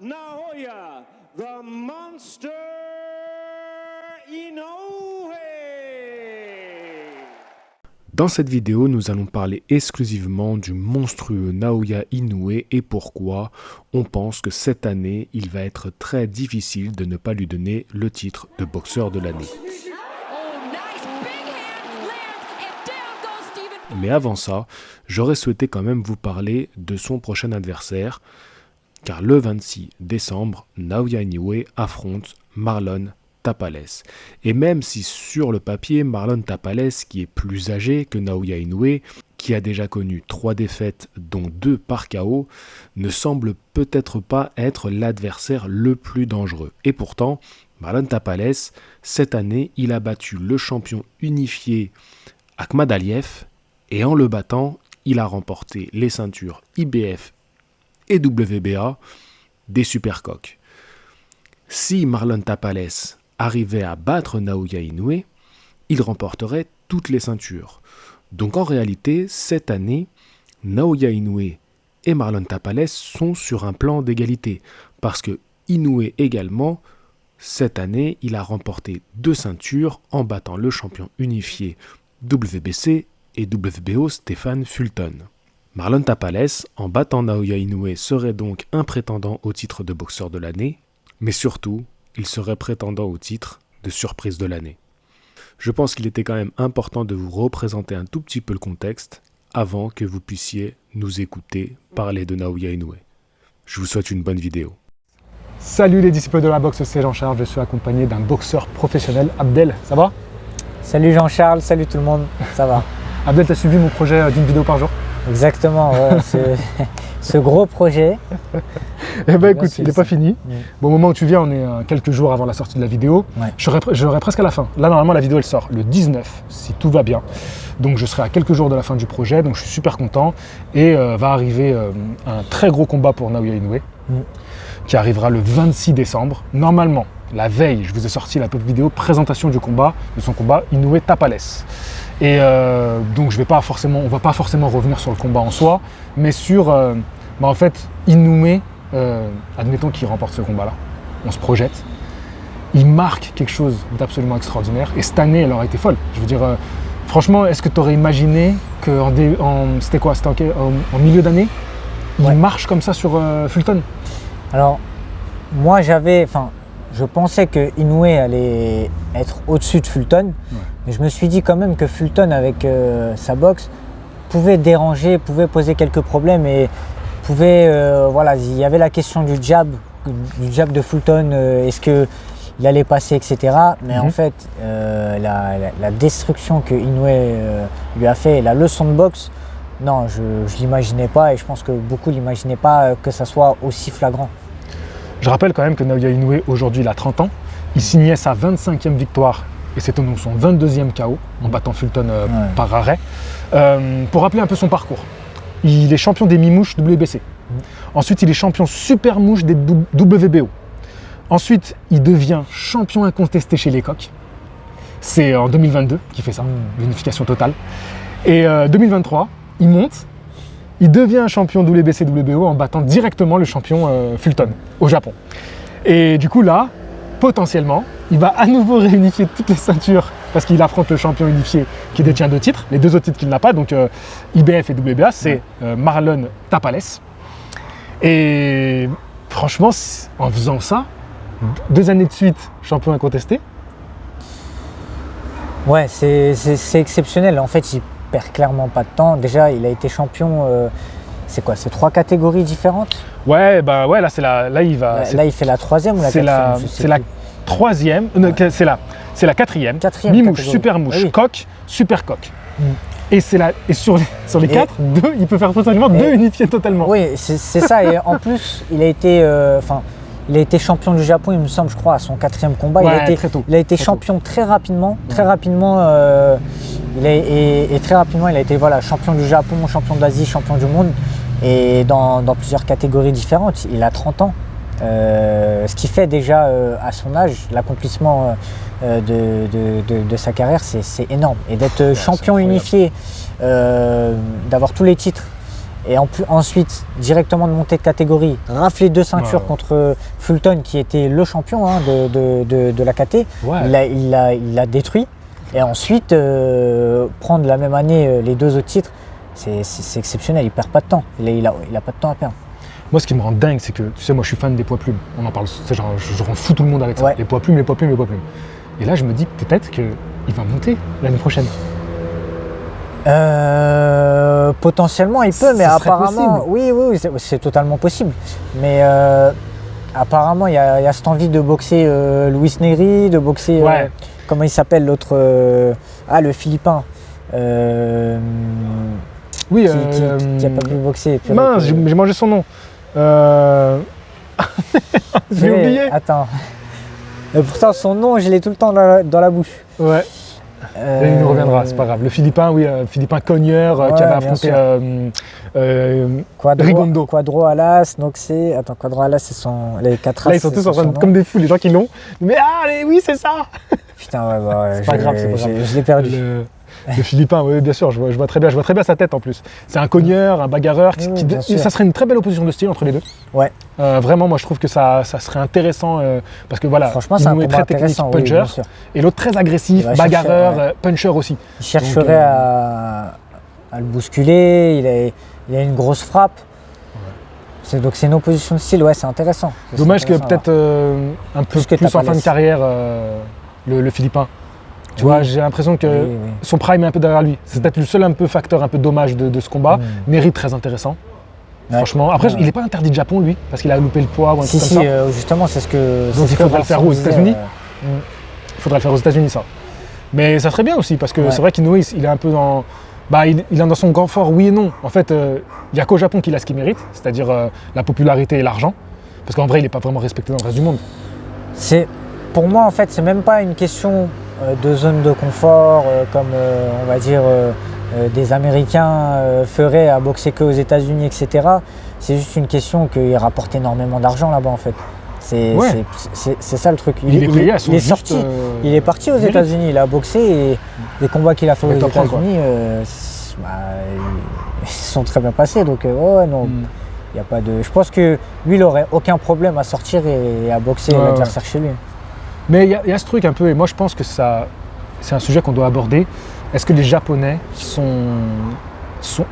Naoya, the monster Inoue. Dans cette vidéo, nous allons parler exclusivement du monstrueux Naoya Inoue et pourquoi on pense que cette année, il va être très difficile de ne pas lui donner le titre de boxeur de l'année. Mais avant ça, j'aurais souhaité quand même vous parler de son prochain adversaire, car le 26 décembre, Naoya Inoue affronte Marlon Tapales. Et même si sur le papier, Marlon Tapales, qui est plus âgé que Naoya Inoue, qui a déjà connu 3 défaites dont 2 par KO, ne semble peut-être pas être l'adversaire le plus dangereux. Et pourtant, Marlon Tapales, cette année, il a battu le champion unifié Akhmad Aliev, et en le battant, il a remporté les ceintures IBF et WBA des Supercoques. Si Marlon Tapales arrivait à battre Naoya Inoue, il remporterait toutes les ceintures. Donc en réalité, cette année, Naoya Inoue et Marlon Tapales sont sur un plan d'égalité. Parce que Inoue également, cette année, il a remporté 2 ceintures en battant le champion unifié WBC et WBO Stephen Fulton. Marlon Tapales, en battant Naoya Inoue, serait donc un prétendant au titre de boxeur de l'année, mais surtout, il serait prétendant au titre de surprise de l'année. Je pense qu'il était quand même important de vous représenter un tout petit peu le contexte avant que vous puissiez nous écouter parler de Naoya Inoue. Je vous souhaite une bonne vidéo. Salut les disciples de la boxe, c'est Jean-Charles, je suis accompagné d'un boxeur professionnel, Abdel, ça va? Salut Jean-Charles, salut tout le monde, ça va? Abdel, tu as suivi mon projet d'une vidéo par jour? Exactement, ouais, ce gros projet. Eh ben écoute, il n'est pas fini. Bon, au moment où tu viens, on est quelques jours avant la sortie de la vidéo. Ouais. J'aurai presque à la fin. Là, normalement, la vidéo, elle sort le 19, si tout va bien. Donc, je serai à quelques jours de la fin du projet, donc je suis super content. Et va arriver un très gros combat pour Naoya Inoue, qui arrivera le 26 décembre. Normalement, la veille, je vous ai sorti la vidéo présentation du combat, de son combat Inoue-Tapales. Et donc, on ne va pas forcément revenir sur le combat en soi, mais sur, en fait, Inoue, admettons qu'il remporte ce combat-là, on se projette, il marque quelque chose d'absolument extraordinaire, et cette année, elle aurait été folle. Je veux dire, franchement, est-ce que tu aurais imaginé c'était quoi, en milieu d'année, il marche comme ça sur Fulton? Alors, moi, je pensais que Inoue allait être au-dessus de Fulton, mais je me suis dit quand même que Fulton, avec sa boxe, pouvait déranger, pouvait poser quelques problèmes et pouvait, il y avait la question du jab de Fulton, est-ce qu'il allait passer, etc. Mais en fait, la destruction que Inoue lui a fait, la leçon de boxe, non, je ne l'imaginais pas et je pense que beaucoup ne l'imaginaient pas que ça soit aussi flagrant. Je rappelle quand même que Naoya Inoue, aujourd'hui, il a 30 ans. Il signait sa 25e victoire et c'était donc son 22e KO en battant Fulton par arrêt. Pour rappeler un peu son parcours, il est champion des mi-mouches WBC. Ensuite, il est champion super mouche des WBO. Ensuite, il devient champion incontesté chez les coqs. C'est en 2022 qu'il fait ça, l'unification totale. Et 2023, il monte. Il devient champion WBC WBO en battant directement le champion Fulton au Japon. Et du coup là, potentiellement, il va à nouveau réunifier toutes les ceintures parce qu'il affronte le champion unifié qui détient 2 titres, les 2 autres titres qu'il n'a pas, donc IBF et WBA, c'est Marlon Tapales. Et franchement, en faisant ça, 2 années de suite, champion incontesté. Ouais, c'est exceptionnel. En fait, il perd clairement pas de temps. Déjà, il a été champion, c'est quoi, c'est 3 catégories différentes? Ouais, là c'est là il fait la 3e ou la 4e? C'est la 3e, c'est la 4e. Mi-mouche, super mouche, coq, super coq. Et sur les 4, 2, il peut faire potentiellement 2 unifiés totalement. Oui, c'est ça. Et en plus, il a été champion du Japon, il me semble, je crois, à son 4e combat. Il a été champion très rapidement. Très rapidement, il a été champion du Japon, champion d'Asie, champion du monde. Et dans plusieurs catégories différentes. Il a 30 ans. Ce qui fait déjà à son âge, l'accomplissement de sa carrière, c'est énorme. Et d'être champion unifié, d'avoir tous les titres et ensuite directement de monter de catégorie, rafler 2 ceintures Ouais. contre Fulton qui était le champion hein, de la KT, Ouais. il l'a détruit. Et ensuite, prendre la même année les 2 autres titres, c'est exceptionnel, il perd pas de temps, il a pas de temps à perdre. Moi, ce qui me rend dingue, c'est que, tu sais, moi, je suis fan des poids plumes. On en parle, c'est genre, je rends fou tout le monde avec ça. Ouais. Les poids plumes, les poids plumes, les poids plumes. Et là, je me dis peut-être qu'il va monter l'année prochaine. Potentiellement, il peut, mais Ça serait apparemment, possible. oui, c'est totalement possible. Mais apparemment, il y a cette envie de boxer Luis Neri, de boxer, Ouais. comment il s'appelle l'autre, le Philippin, Oui, qui a pas pu boxer. Puis mince, avec, j'ai mangé son nom. J'ai ouais, oublié. Attends. Pourtant, son nom, je l'ai tout le temps dans la bouche. Ouais. Et il nous reviendra, c'est pas grave. Le Philippin, oui, Philippin cogneur Ouais, qui avait bien affronté Quadro, Rigondo. Quadro Alas, Noxé. Attends, Quadro Alas, c'est les 4 Là, ils sont tous en train de, comme des fous, les gens qui l'ont. Mais allez, oui, c'est ça. Putain, ouais, C'est pas grave, c'est pas grave. je l'ai perdu. Le Philippin, oui, bien sûr, je vois très bien sa tête en plus. C'est un cogneur, un bagarreur. Oui, bien sûr. Ça serait une très belle opposition de style entre les deux. Ouais. Vraiment, moi, je trouve que ça serait intéressant parce que voilà, Franchement, c'est un Inoue est combat très technique, intéressant, oui, puncher, bien sûr. et l'autre très agressif, Il va bagarreur, chercher, puncher aussi. Il chercherait Donc, à le bousculer, il a une grosse frappe. Donc c'est une opposition de style, ouais, c'est intéressant. Dommage que intéressant, peut-être un peu Plus que plus en fin de Tapales. carrière, le Philippin. Tu Oui. vois, j'ai l'impression que Oui, oui. son prime est un peu derrière lui. C'est peut-être le seul un peu facteur un peu dommage de ce combat. Mérite très intéressant. Ouais. Franchement, après, Ouais. il n'est pas interdit de Japon, lui, parce qu'il a loupé le poids ou un Si, truc comme ça. justement, c'est ce que. Donc c'est ce il que faudrait le faire Vincent aux disait, États-Unis. Il faudrait le faire aux États-Unis, ça. Mais ça serait bien aussi, parce que Ouais. c'est vrai qu'Inoue, il est un peu dans. Bah, il est dans son grand fort, oui et non. En fait, il n'y a qu'au Japon qu'il a ce qu'il mérite, c'est-à-dire la popularité et l'argent. Parce qu'en vrai, il n'est pas vraiment respecté dans le reste du monde. Pour moi, en fait, c'est même pas une question de zone de confort, comme on va dire des Américains feraient à boxer qu'aux États-Unis, etc. C'est juste une question qu'il rapporte énormément d'argent là-bas, en fait. C'est Ouais. ça le truc. Les players, elles sont il est juste, sorti, il est parti aux mérite. États-Unis, il a boxé et les combats qu'il a fait aux Mais top 100, quoi. États-Unis, ils sont très bien passés. Donc, ouais, non. Y a pas de... Je pense que lui, il aurait aucun problème à sortir et à boxer Ouais, l'adversaire chez lui. Mais il y a ce truc un peu, et moi je pense que c'est un sujet qu'on doit aborder. Est-ce que les Japonais sont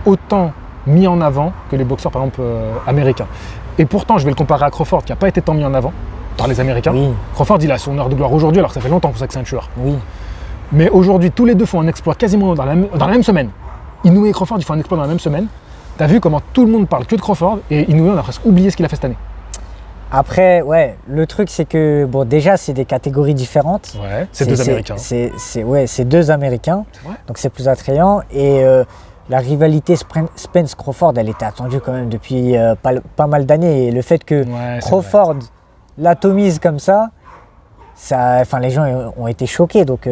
autant mis en avant que les boxeurs, par exemple, américains? Et pourtant, je vais le comparer à Crawford, qui n'a pas été tant mis en avant par les Américains. Oui, Crawford, il a son heure de gloire aujourd'hui, alors que ça fait longtemps que c'est un tueur. oui. Mais aujourd'hui, tous les deux font un exploit quasiment dans la même semaine. Inoue et Crawford, ils font un exploit dans la même semaine. T'as vu comment tout le monde parle que de Crawford, et Inoue, on a presque oublié ce qu'il a fait cette année. Après, ouais, le truc, c'est que, bon, déjà, c'est des catégories différentes. Ouais, c'est deux Américains. C'est 2 Américains, C'est vrai. donc c'est plus attrayant. Et la rivalité Spence-Crawford, elle était attendue quand même depuis pas mal d'années. Et le fait que Ouais, c'est Crawford l'atomise comme ça, enfin, les gens ont été choqués. Donc,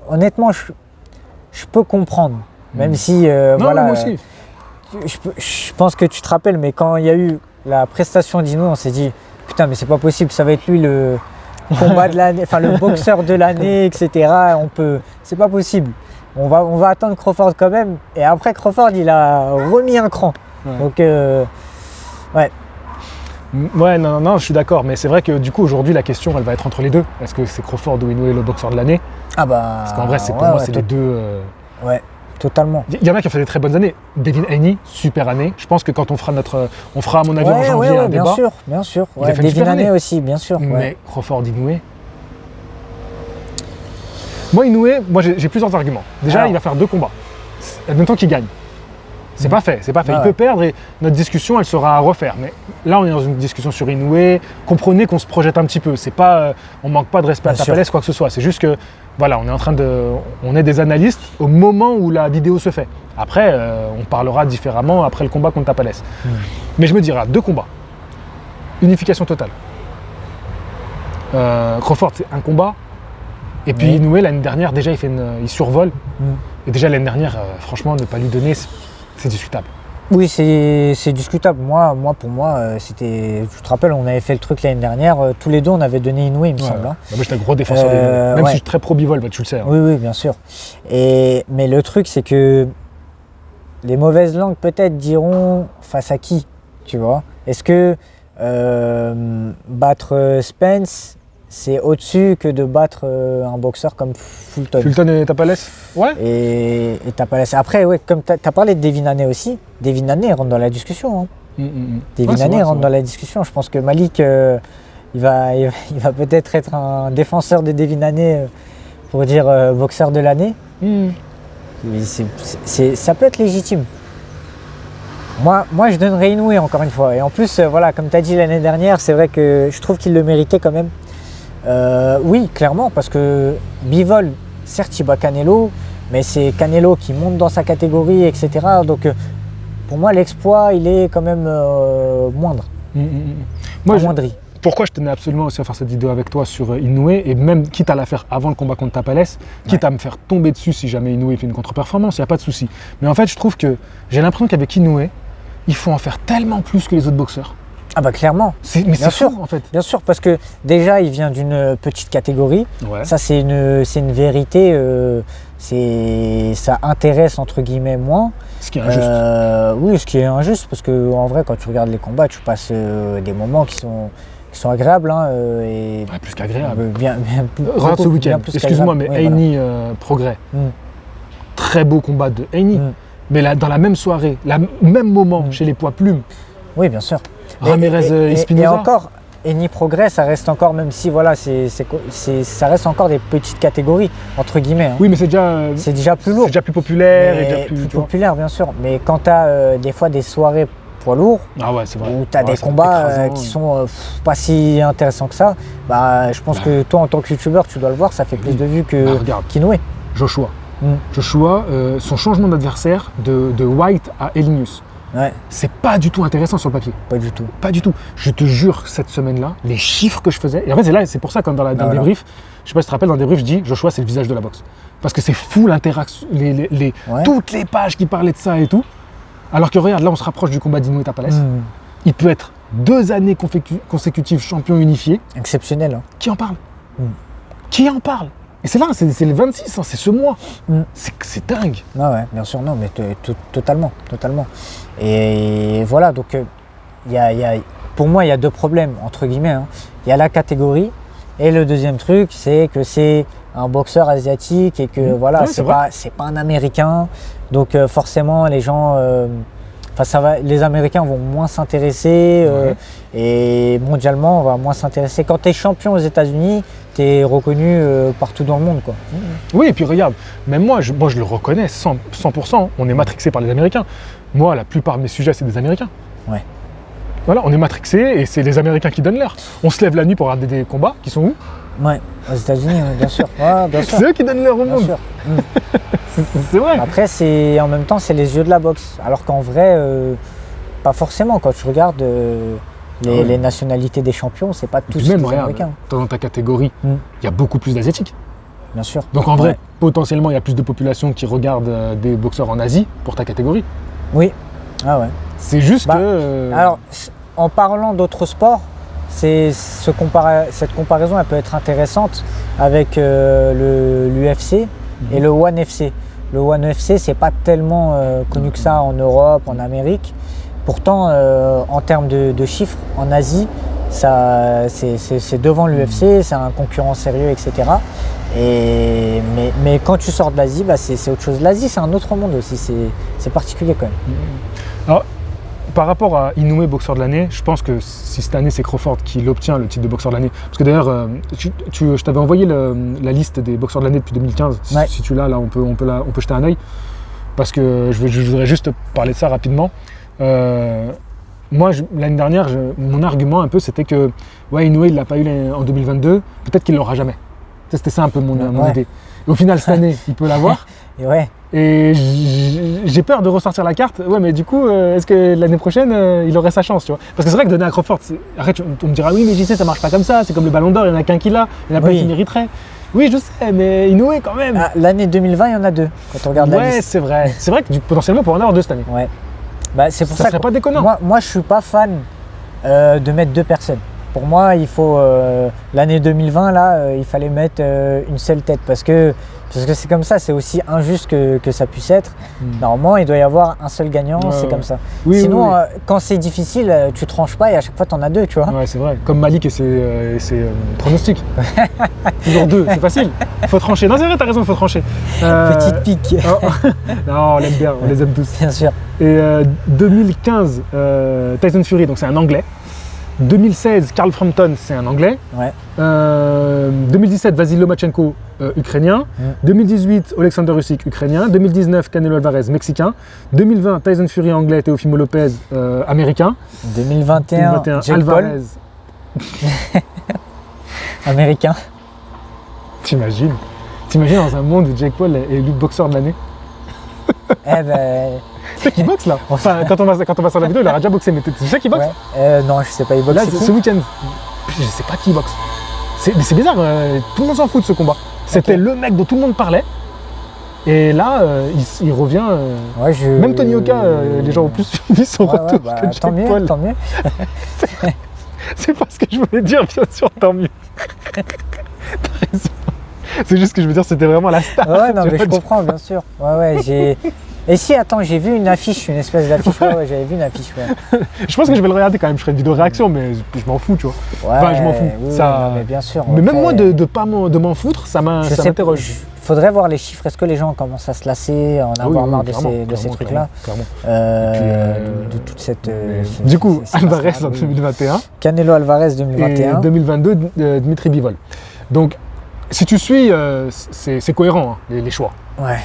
honnêtement, je peux comprendre. Même si, Non, voilà, moi aussi. je pense que tu te rappelles, mais quand il y a eu la prestation d'Inoue, on s'est dit putain, mais c'est pas possible, ça va être lui le combat de l'année, enfin le boxeur de l'année, etc. C'est pas possible. On va attendre Crawford quand même. Et après Crawford, il a remis un cran. Ouais. Donc, ouais. Ouais, non, je suis d'accord. Mais c'est vrai que du coup, aujourd'hui, la question, elle va être entre les deux. Est-ce que c'est Crawford ou Inoue le boxeur de l'année? Ah bah. Parce qu'en vrai, pour moi, c'est les deux. Ouais, totalement. Il y en a qui ont fait des très bonnes années. Devin Haney, super année. Je pense que quand on fera à mon avis en janvier un bien débat. sûr, bien sûr. Il a Ouais, fait une super Devin Haney année. aussi, bien sûr. Mais Ouais. Crawford Inoue. Moi, Inoue, j'ai plusieurs arguments. Déjà, Alors. il va faire 2 combats. Admettons qu'il gagne. C'est pas fait. Ah Il ouais. peut perdre et notre discussion, elle sera à refaire. Mais là, on est dans une discussion sur Inoue. Comprenez qu'on se projette un petit peu. C'est pas, on manque pas de respect à Bien sûr. Tapales, quoi que ce soit. C'est juste que, voilà, on est des analystes au moment où la vidéo se fait. Après, on parlera différemment après le combat contre Tapales. Mais je me dirais, 2 combats. Unification totale. Crawford, c'est un combat. Et puis Oui. Inoue, l'année dernière, déjà, il survole. Mm. Et déjà, l'année dernière, franchement, ne pas lui donner, c'est discutable. Oui, c'est discutable. Moi, pour moi, c'était. Tu te rappelles, on avait fait le truc l'année dernière. Tous les deux, on avait donné Inoue, il me semble. Hein. Bah, moi, j'étais un gros défenseur de Inoue. Même ouais. si je suis très pro-bivol, bah, tu le sais. Hein. Oui, bien sûr. Mais le truc, c'est que les mauvaises langues peut-être diront face à qui, tu vois. Est-ce que battre Spence, c'est au-dessus que de battre un boxeur comme Fulton? Fulton et Tapales? Ouais. Et Tapales. Après, ouais, comme tu as parlé de Devin Haney aussi, Devin Haney rentre dans la discussion. Hein. Devin Haney rentre dans la discussion. Je pense que Malik, il va peut-être être un défenseur de Devin Haney pour dire boxeur de l'année. Ça peut être légitime. Moi, je donnerais Inoue encore une fois. Et en plus, voilà, comme tu as dit l'année dernière, c'est vrai que je trouve qu'il le méritait quand même. Oui, clairement, parce que Bivol, certes, il bat Canelo, mais c'est Canelo qui monte dans sa catégorie, etc. Donc, pour moi, l'exploit, il est quand même moindre. Moi, Amoindri. Pourquoi je tenais absolument aussi à faire cette vidéo avec toi sur Inoue, et même quitte à la faire avant le combat contre Tapales, quitte à me faire tomber dessus si jamais Inoue fait une contre-performance, il n'y a pas de souci. Mais en fait, je trouve que j'ai l'impression qu'avec Inoue, il faut en faire tellement plus que les autres boxeurs. Ah bah clairement. Mais c'est sûr en fait. Bien sûr, parce que déjà, il vient d'une petite catégorie. Ouais. Ça, c'est une vérité. Ça intéresse entre guillemets moins. Ce qui est injuste. Oui, ce qui est injuste, parce que en vrai, quand tu regardes les combats, tu passes des moments qui sont agréables. Hein, et plus qu'agréable. Bien Regarde ce week-end. Excuse-moi, mais oui, Haney Progrès. Très beau combat de Haney. Mais là, dans la même soirée, même moment chez les poids plumes. Oui, bien sûr. Ramirez Espinosa. Et encore, Haney Progrès, ça reste encore, même si voilà, ça reste encore des petites catégories, entre guillemets. Hein. Oui, mais c'est déjà plus lourd. C'est déjà plus populaire. Mais Et déjà plus populaire, bien sûr. Mais quand tu as des fois des soirées poids lourds, c'est vrai. où tu as des combats qui sont pas si intéressants que ça, bah, je pense que toi, en tant que youtubeur, tu dois le voir, ça fait plus de vues qu'Inoue. Joshua. Joshua, son changement d'adversaire de White à Elinius. Ouais. C'est pas du tout intéressant sur le papier. Pas du tout. Pas du tout. Je te jure, cette semaine-là, les chiffres que je faisais. Et en fait, c'est pour ça, quand dans le débrief, je sais pas si tu te rappelles, dans le débrief, je dis Joshua, c'est le visage de la boxe. Parce que c'est fou l'interaction, toutes les pages qui parlaient de ça et tout. Alors que regarde, là, on se rapproche du combat d'Inoue et Tapales. Il peut être 2 années consécutives champion unifié. Exceptionnel. Hein. Qui en parle Qui en parle? Et c'est là, c'est le 26, hein, c'est ce mois. C'est dingue. Ah ouais, bien sûr, non, mais totalement. Et voilà, donc pour moi, il y a 2 problèmes, entre guillemets. Hein. Il y a la catégorie, et le deuxième truc, c'est que c'est un boxeur asiatique et que voilà, c'est pas un Américain. Donc forcément, les gens, les Américains vont moins s'intéresser et mondialement, on va moins s'intéresser. Quand tu es champion aux États-Unis, tu es reconnu partout dans le monde, quoi. Oui, et puis regarde, même moi, je le reconnais 100%, on est matrixé par les Américains. Moi, la plupart de mes sujets, c'est des Américains. Ouais. Voilà, on est matrixé et c'est les Américains qui donnent l'heure. On se lève la nuit pour regarder des combats qui sont où? Ouais, aux États-Unis, bien sûr. Ouais, bien sûr. C'est eux qui donnent l'heure au monde. Sûr. C'est vrai. Après, en même temps, c'est les yeux de la boxe. Alors qu'en vrai, pas forcément. Quand tu regardes les nationalités des champions, c'est pas tous les Américains. Dans ta catégorie, il y a beaucoup plus d'Asiatiques. Bien sûr. Donc en vrai, potentiellement, il y a plus de population qui regarde des boxeurs en Asie pour ta catégorie. Oui. Ah ouais. C'est juste que... Alors, en parlant d'autres sports, cette comparaison, elle peut être intéressante avec l'UFC et le ONE FC. Le ONE FC, c'est pas tellement connu que ça en Europe, en Amérique. Pourtant, en termes de chiffres, en Asie, c'est devant l'UFC, c'est un concurrent sérieux, etc. Mais quand tu sors de l'Asie, c'est autre chose. L'Asie, c'est un autre monde aussi, c'est particulier quand même. Alors, par rapport à Inoue, boxeur de l'année, je pense que si cette année c'est Crawford qui l'obtient, le titre de boxeur de l'année, parce que d'ailleurs, je t'avais envoyé la liste des boxeurs de l'année depuis 2015. Si tu l'as, là, on peut jeter un œil, parce que je voudrais juste parler de ça rapidement. Moi, l'année dernière, mon argument un peu, c'était que Inoue, il l'a pas eu en 2022, peut-être qu'il l'aura jamais. C'était ça un peu mon idée. Et au final, cette année, il peut l'avoir. Et j'ai peur de ressortir la carte. Ouais, mais du coup, est-ce que l'année prochaine, il aurait sa chance, tu vois? Parce que c'est vrai que donner à Crawford, arrête, on me dira oui, mais JC, ça marche pas comme ça. C'est comme le Ballon d'Or, il y en a qu'un qui l'a, il y en a pas qui mériterait. Oui, je sais, mais Inoue quand même. L'année 2020, il y en a 2 quand on regarde la liste. Ouais, c'est vrai. C'est vrai que potentiellement pour en avoir 2 cette année. Ouais. C'est pour ça serait pas déconnant. Moi, je suis pas fan de mettre 2 personnes. Pour moi, il faut l'année 2020 là, il fallait mettre une seule tête parce que Parce que c'est comme ça, c'est aussi injuste que ça puisse être. Normalement, il doit y avoir un seul gagnant, c'est comme ça. Oui, Sinon, oui, quand c'est difficile, tu tranches pas et à chaque fois, tu en as deux, tu vois. ouais, c'est vrai. Comme Malik et ses pronostics. Toujours deux, c'est facile. Faut trancher. Non, c'est vrai, t'as raison, faut trancher. Petite pique, Oh. Non, on l'aime bien, on les aime tous. bien sûr. Et 2015, Tyson Fury, donc c'est un Anglais. 2016, Carl Frampton, c'est un Anglais. Ouais. 2017, Vasil Lomachenko, Ukrainien. 2018, Alexander Usyk, Ukrainien. 2019, Canelo Alvarez, Mexicain. 2020, Tyson Fury, Anglais. Teofimo Lopez, Américain. 2021, 2021, Jake Alvarez. Paul, américain. T'imagines dans un monde où Jake Paul est élu boxeur de l'année? Eh ben, Tu sais qu'il boxe là? Enfin, quand on va sur la vidéo, il aura déjà boxé, mais tu sais qu'il boxe? ouais. Non, je sais pas, il boxe. Là, c'est qui ce week-end, je sais pas qui boxe. Mais c'est bizarre, tout le monde s'en fout de ce combat. C'était le mec dont tout le monde parlait. Et là, il revient. Ouais, Même Tony Oka, les gens ont plus suivi son Ouais, retour bah, que Jake tant mieux, Paul. tant mieux. C'est pas ce que je voulais dire, bien sûr, tant mieux. T'as raison. C'est juste que je veux dire, c'était vraiment la star. Ouais, non, tu mais vois, je comprends, bien sûr. Ouais, j'ai. Et si, attends, j'ai vu une affiche, une espèce d'affiche. Ouais, j'avais vu une affiche. Ouais, Je pense que je vais le regarder quand même. Je ferai une vidéo réaction, mais je m'en fous, tu vois. Enfin, je m'en fous. Oui, Ça- non, mais bien sûr. Mais même après, moi, de m'en foutre, ça je sais, m'interroge. faudrait voir les chiffres. Est-ce que les gens commencent à se lasser, en Ah oui, avoir oui, marre de clairement, ces clairement, trucs-là clairement. de toute cette. Du coup, ces Alvarez passes-là, en oui. 2021 Canelo Alvarez et 2021. 2022, Dmitry Bivol. Donc, si tu suis, c'est cohérent, hein, les choix. Ouais.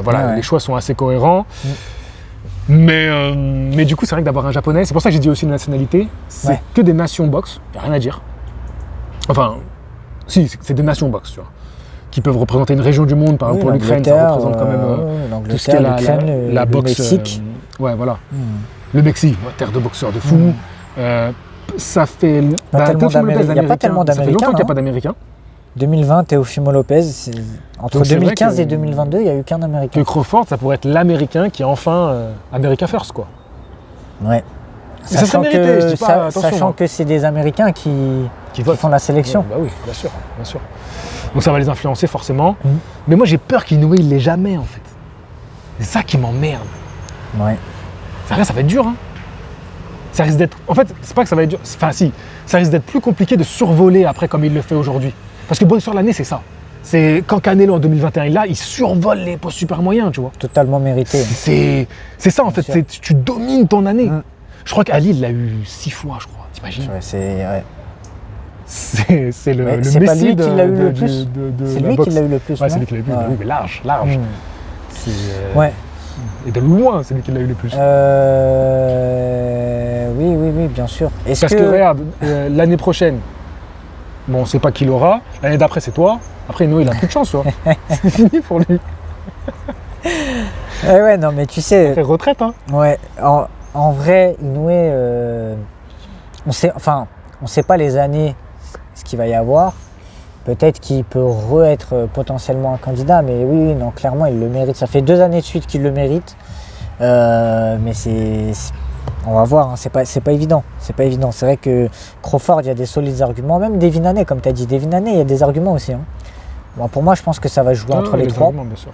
Voilà, Ouais. les choix sont assez cohérents. Mais du coup, c'est vrai que d'avoir un japonais, c'est pour ça que j'ai dit aussi une nationalité, c'est Ouais. que des nations boxe, y a rien à dire. Enfin, si, c'est des nations boxe, tu vois, qui peuvent représenter une région du monde. Par exemple, pour l'Ukraine, ça représente quand même tout ce qui est l'Ukraine, la le boxe. Mexique. Ouais, voilà. Hmm. Le Mexique, terre de boxeurs de fou. Ça fait. Pas tellement Teofimo Lopez, d'Américains. Il y a pas tellement Ça fait longtemps d'Américains, qu'il n'y a non pas d'Américains. 2020, Teofimo Lopez. Entre Donc c'est vrai 2015 que- et 2022, il n'y a eu qu'un Que Américain. Crawford, ça pourrait être l'Américain qui est enfin America First, quoi. Ouais. ça serait mérité, je dis pas, attention, Sachant hein. que c'est des Américains qui votent. font la sélection. Bah oui, bien sûr, bien sûr. Donc ça va les influencer forcément. Mhm. Mais moi j'ai peur qu'Inoue il l'ait jamais en fait. C'est ça qui m'emmerde. Ouais. Ça va être dur, hein. Ça risque d'être. En fait, c'est pas que ça va être dur. Enfin si, ça risque d'être plus compliqué de survoler après comme il le fait aujourd'hui. Parce que bon sur l'année c'est ça. C'est quand Canelo en 2021 est là, il survole les postes super moyens, tu vois. Totalement mérité. C'est ça en fait, Bien sûr. tu domines ton année. Mhm. Je crois qu'Ali il l'a eu 6 fois, je crois. T'imagines? Ouais, ouais. C'est le, Mais le c'est pas Messi lui qui l'a eu le de- plus. de C'est la lui boxe. qui l'a eu le plus. Ouais, c'est non lui qui l'a eu le plus. Ouais. Oui, mais large, large. Hmm. C'est, Ouais. Et de loin, c'est lui qui l'a eu le plus. Oui, bien sûr. Est-ce Parce que regarde, l'année prochaine, bon, on sait pas qui l'aura. L'année d'après, c'est toi. Après, Inoue, il a plus de chance, tu vois. C'est fini pour lui. Ouais, non, mais tu sais, Après, retraite, hein. ouais, en vrai, Inoue, on sait pas les années, ce qu'il va y avoir. Peut-être qu'il peut être potentiellement un candidat, mais oui, non, clairement, il le mérite. Ça fait 2 années de suite qu'il le mérite. Mais on va voir, hein, c'est pas évident. C'est pas évident. C'est vrai que Crawford, il y a des solides arguments. Même Devin Haney, comme tu as dit, Devin Haney, il y a des arguments aussi. Hein. Bon, pour moi, je pense que ça va jouer entre les trois. Arguments, bien sûr.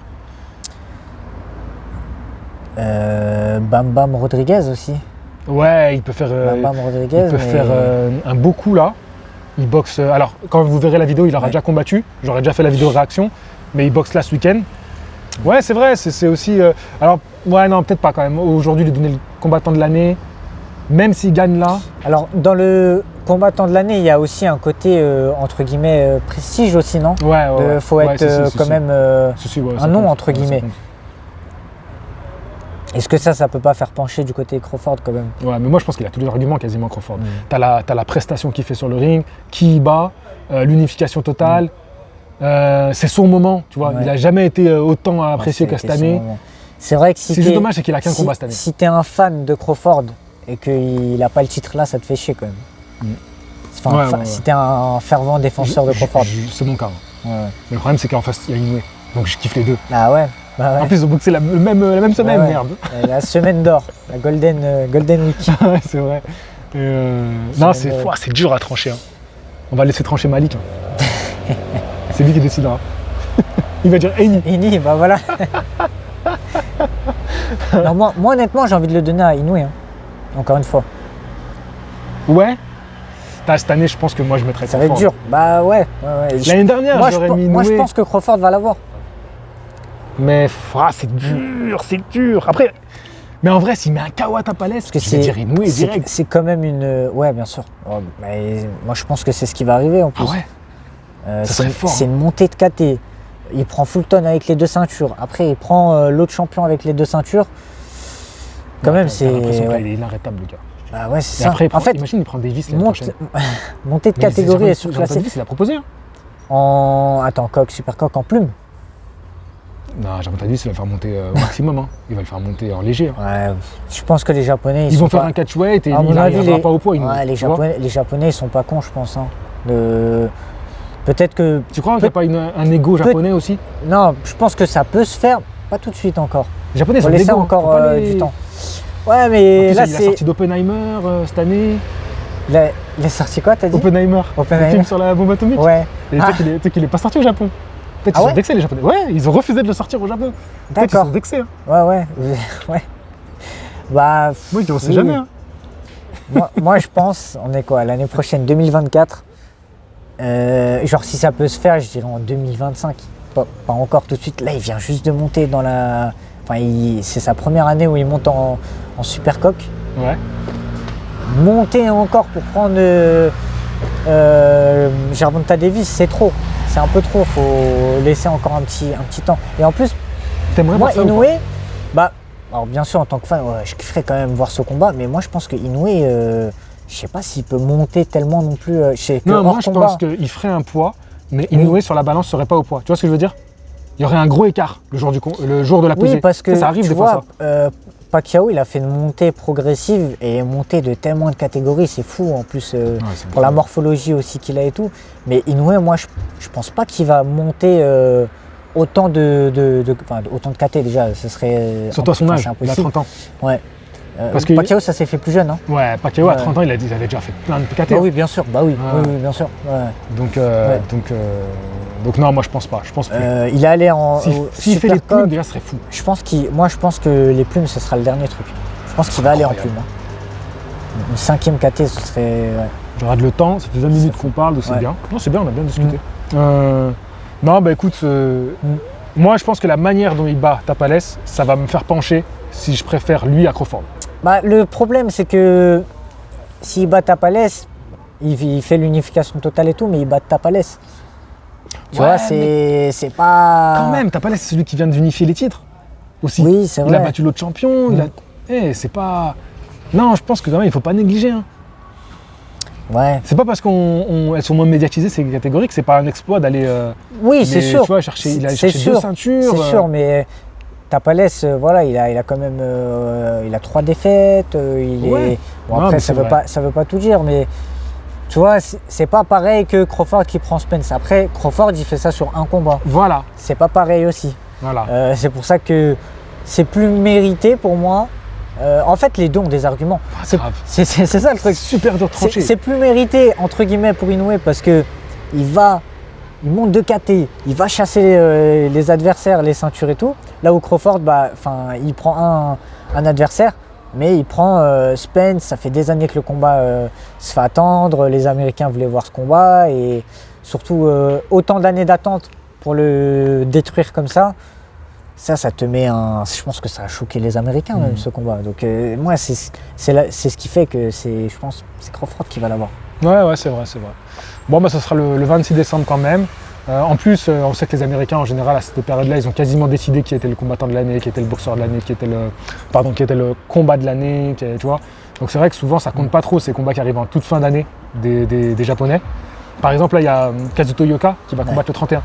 Bam Bam Rodriguez aussi. Ouais, il peut faire, Bam Bam Rodriguez. il peut mais- faire un beau coup là. Il boxe. Alors, quand vous verrez la vidéo, il aura Ouais. déjà combattu. J'aurais déjà fait la vidéo réaction, mais il boxe là ce week-end. Ouais, c'est vrai. C'est aussi. Alors, ouais, non, peut-être pas quand même. Aujourd'hui, lui donner le combattant de l'année, même s'il gagne là. Alors, dans le combattant de l'année, il y a aussi un côté, entre guillemets, prestige aussi, non? Ouais, ouais. Faut ouais, être si, quand si. même Si, si, ouais, un ça nom, compte. entre Ouais, ça guillemets. compte. Est-ce que ça peut pas faire pencher du côté Crawford quand même? Ouais, mais moi je pense qu'il a tous les arguments quasiment Crawford. Mm. T'as la prestation qu'il fait sur le ring, qui il bat, l'unification totale. C'est son moment, tu vois. Ouais. Il a jamais été autant apprécié Ouais, que c'est cette année. son moment. C'est vrai que si C'est juste t'es- dommage, c'est qu'il a qu'un combat cette année. Si t'es un fan de Crawford et qu'il n'a pas le titre là, ça te fait chier quand même. Mm. Enfin, Ouais, ouais, si ouais. t'es un fervent défenseur de Crawford. C'est mon cas. Ouais. Mais le problème c'est qu'en face il y a Inoue. Donc je kiffe les deux. Ah ouais, bah ouais. En plus ils ont boxé la même semaine, Ouais, ouais. merde. La semaine d'or, la Golden Week. Ouais, c'est vrai. Non, Semaine de- c'est dur à trancher. Hein. On va laisser trancher Malik. hein. C'est lui qui décidera. Il va dire Eni. Eni, bah voilà. Non, moi, honnêtement, j'ai envie de le donner à Inoue, hein. Encore une fois. Ouais. Cette année, je pense que moi, je mettrais Ça va être Crawford. dur. Bah ouais. L'année dernière, Moi, j'aurais mis moi, je Inoue. pense que Crawford va l'avoir. Mais c'est dur, c'est dur. Après, mais en vrai, s'il met un KO à Tapales, Parce que je vais dire Inoue direct. c'est quand même une. Ouais, bien sûr. Oh, mais moi, je pense que c'est ce qui va arriver en plus. Ah ouais. Ça serait fort, C'est hein. une montée de KT. Il prend Fulton avec les 2 ceintures. Après, il prend l'autre champion avec les 2 ceintures. Quand même, c'est. J'ai l'impression Ouais. qu'il est inarrêtable, le gars. Bah ouais, c'est Et ça. après, En fait, imagine, il prend Davis l'année monte... prochaine. montée de Mais catégorie et Jonathan surclassé. Davis, il a proposé. Hein. Attends, super coq en plume. Non, Jonathan Davis, il va le faire monter au maximum. Hein. Il va le faire monter en léger. Hein. Ouais, je pense que les Japonais. Ils sont vont faire pas... un catchweight et À il mon avis, n'arrivera pas au poids. ouais, les Japonais, ils sont pas cons, je pense. Hein. Peut-être que. Tu crois qu'il n'y a pas un ego japonais aussi? Non, je pense que ça peut se faire. Pas tout de suite encore. Les Japonais, ils Faut ont laisser l'ego. encore du temps. Ouais, En mais plus, là, il a c'est. sorti d'Oppenheimer cette année. Il est sorti quoi, t'as dit? Oppenheimer. Oppenheimer. Le film sur la bombe atomique. Ouais. Et tu sais qu'il est pas sorti au Japon. Peut-être Ah ils ouais sont vexés, les Japonais. Ouais, ils ont refusé de le sortir au Japon. Peut-être qu'ils D'accord. sont vexés. Hein. Ouais. Ouais. Bah. Moi, on sait oui, jamais. oui. Hein. Moi, je pense, on est quoi, l'année prochaine, 2024. Genre, si ça peut se faire, je dirais en 2025. Pas encore tout de suite. Là, il vient juste de monter dans la. Enfin, c'est sa première année où il monte en super coq. Ouais. Monter encore pour prendre Gervonta Davis, c'est trop. C'est un peu trop. Faut laisser encore un petit temps. Et en plus, T'aimerais moi, voir ça ou Inoue, bah, alors bien sûr, en tant que fan, ouais, je kifferais quand même voir ce combat. Mais moi, je pense que Inoue, je sais pas s'il peut monter tellement non plus. Je sais que Non, hors moi je combat, pense qu'il ferait un poids, mais Inoue sur la balance serait pas au poids. Tu vois ce que je veux dire? Il y aurait un gros écart le jour de la pesée. Oui, parce que ça arrive tu des fois vois, ça. Pacquiao, il a fait une montée progressive et montée de tellement de catégories, c'est fou en plus C'est pour la morphologie aussi qu'il a et tout. Mais Inoue, moi, je pense pas qu'il va monter autant autant de KT déjà. Ce serait Surtout à son âge, c'est il a impossible. 30 ans. Ouais. Parce que- Pacquiao, ça s'est fait plus jeune, hein. Ouais, Pacquiao à Ouais. 30 ans, il avait déjà fait plein de KT. Ah oui, bien sûr. Bah oui, Ouais. oui, bien sûr. Ouais. Donc non, moi je pense pas. Je pense plus. Il est allé en S'il fait super les plumes, coq. déjà, ce serait fou. Je pense que les plumes, ce sera le dernier truc. Je pense qu'il va aller en Incroyable. plumes. Une 5e KT, ce serait. Ouais. Je regarde le temps, ça fait 20 minutes qu'on parle, donc c'est Ouais. bien. Non, c'est bien, on a bien discuté. Non, bah écoute, moi je pense que la manière dont il bat Tapales, ça va me faire pencher si je préfère lui à Crawford. Bah, le problème, c'est que s'il bat Tapales, il fait l'unification totale et tout, mais il bat Tapales. Tu Ouais, vois, c'est pas. Quand même, Tapales, c'est celui qui vient d'unifier les titres aussi. Oui, c'est Il vrai. a battu l'autre champion. C'est pas. Non, je pense que quand même, il faut pas négliger. Hein. Ouais. C'est pas parce qu'elles sont moins médiatisées ces catégories que c'est pas un exploit d'aller. Oui, c'est mais sûr. Tu vois, il a C'est cherché sûr. 2 ceintures. C'est sûr, mais Tapales, voilà, il a quand même, il a 3 défaites. Ouais. Bon, Non, après, mais ça c'est veut pas tout dire, mais tu vois, c'est pas pareil que Crawford qui prend Spence. Après, Crawford, il fait ça sur un combat. Voilà. C'est pas pareil aussi. Voilà. C'est pour ça que c'est plus mérité pour moi. En fait, les deux ont des arguments. C'est grave. C'est ça le truc. Super dur de trancher. C'est plus mérité, entre guillemets, pour Inoue parce que il monte de KT, il va chasser les adversaires, les ceintures et tout. Là où Crawford, il prend un adversaire, mais il prend Spence. Ça fait des années que le combat se fait attendre. Les Américains voulaient voir ce combat et surtout autant d'années d'attente pour le détruire comme ça. Ça te met un. Je pense que ça a choqué les Américains même ce combat. Donc moi c'est ce qui fait que je pense c'est Crawford qui va l'avoir. Ouais, c'est vrai. Bon, bah, ça sera le 26 décembre quand même. En plus, on sait que les Américains, en général, à cette période-là, ils ont quasiment décidé qui était le combattant de l'année, qui était le boxeur de l'année, qui était le combat de l'année, tu vois. Donc c'est vrai que souvent, ça compte pas trop ces combats qui arrivent en toute fin d'année des Japonais. Par exemple, là, il y a Kazuto Yoka qui va combattre le 31.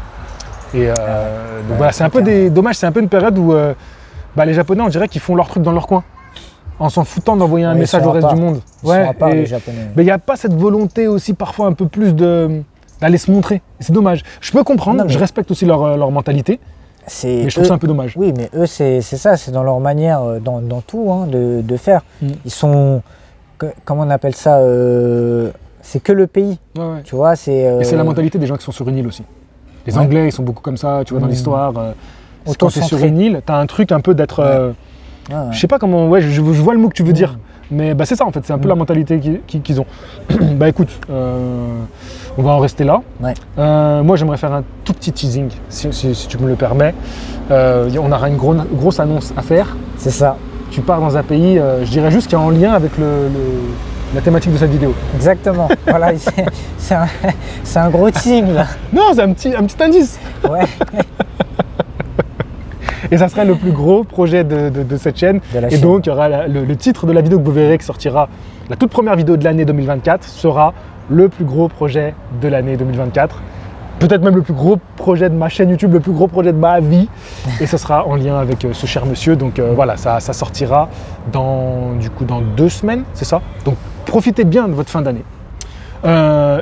Et donc voilà, c'est un peu dommage, c'est un peu une période où les Japonais, on dirait qu'ils font leur truc dans leur coin, en s'en foutant d'envoyer un message au reste du monde. Ils sont à part, les Japonais. Mais il n'y a pas cette volonté aussi parfois un peu plus d'aller se montrer. C'est dommage. Je peux comprendre, Non, mais- je respecte aussi leur mentalité, mais je trouve ça un peu dommage. Oui, mais eux, c'est ça, c'est dans leur manière, dans tout, hein, de faire. Ils sont, comment on appelle ça, c'est que le pays, Ouais. tu vois, c'est... Et c'est la mentalité des gens qui sont sur une île aussi. Les Anglais, ils sont beaucoup comme ça, tu vois, dans l'histoire. C'est quand tu es sur Auto-centré. une île, tu as un truc un peu d'être. Ouais, ouais. Je sais pas comment. Ouais, je vois le mot que tu veux dire. Mais bah, c'est ça en fait, c'est un peu la mentalité qu'ils ont. Bah écoute, on va en rester là. Ouais. Moi j'aimerais faire un tout petit teasing, si tu me le permets. On aura une grosse annonce à faire. C'est ça. Tu pars dans un pays, je dirais juste qui est en lien avec la thématique de cette vidéo. Exactement. Voilà, c'est un gros teasing là. Non, c'est un petit indice. Ouais. Et ça serait le plus gros projet de cette chaîne. De la Et chaîne. donc, il y aura le titre de la vidéo que vous verrez qui sortira, la toute première vidéo de l'année 2024, sera le plus gros projet de l'année 2024. Peut-être même le plus gros projet de ma chaîne YouTube, le plus gros projet de ma vie. Et ce sera en lien avec ce cher monsieur. Donc voilà, ça sortira dans 2 semaines, c'est ça? Donc profitez bien de votre fin d'année.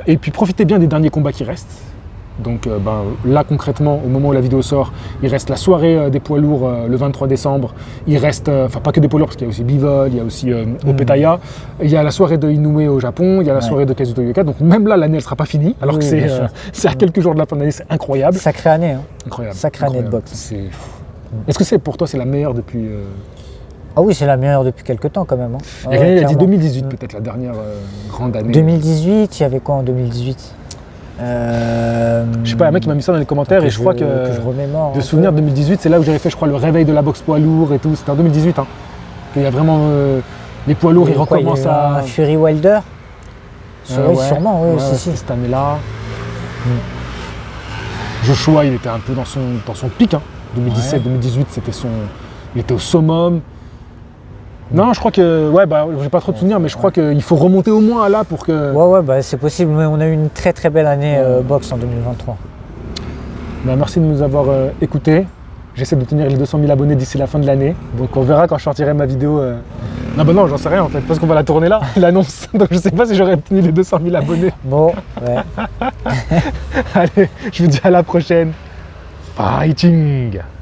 Et puis profitez bien des derniers combats qui restent. Donc là concrètement, au moment où la vidéo sort, il reste la soirée des poids lourds le 23 décembre. Il reste, enfin pas que des poids lourds parce qu'il y a aussi Bivol, il y a aussi Opetaya. Il y a la soirée de Inoue au Japon, il y a la soirée de Kazuto Yoka. Donc même là, l'année elle sera pas finie. Alors Oui, que bien sûr. c'est à quelques jours de la fin d'année, c'est incroyable. Sacrée année. Hein. Incroyable. Sacrée année de Incroyable. boxe. Est-ce que c'est pour toi c'est la meilleure depuis Ah oui, c'est la meilleure depuis quelques temps quand même. Hein. Il y a quelqu'un qui a dit clairement. 2018 peut-être la dernière grande année. 2018, il y avait quoi en 2018 Je sais pas, un mec qui m'a mis ça dans les commentaires et je crois que je remémore. de un souvenir peu. 2018, c'est là où j'avais fait je crois le réveil de la boxe poids lourd et tout. C'était en 2018. Hein. Il y a vraiment les poids lourds, ils Quoi, il y a recommencent eu à. un Fury Wilder. Oui, sûrement, oui, ouais, si, ouais, si. c'était cette année-là. Joshua, il était un peu dans son pic. Hein. 2017-2018, c'était il était au summum. Non, je crois que, j'ai pas trop de souvenirs, mais je crois qu'il faut remonter au moins à là pour que. Ouais, bah, c'est possible, mais on a eu une très très belle année boxe en 2023. Bah, merci de nous avoir écoutés. J'essaie de tenir les 200 000 abonnés d'ici la fin de l'année. Donc on verra quand je sortirai ma vidéo. Non, j'en sais rien en fait, parce qu'on va la tourner là, l'annonce. Donc je sais pas si j'aurais obtenu les 200 000 abonnés. Bon, ouais. Allez, je vous dis à la prochaine. Fighting!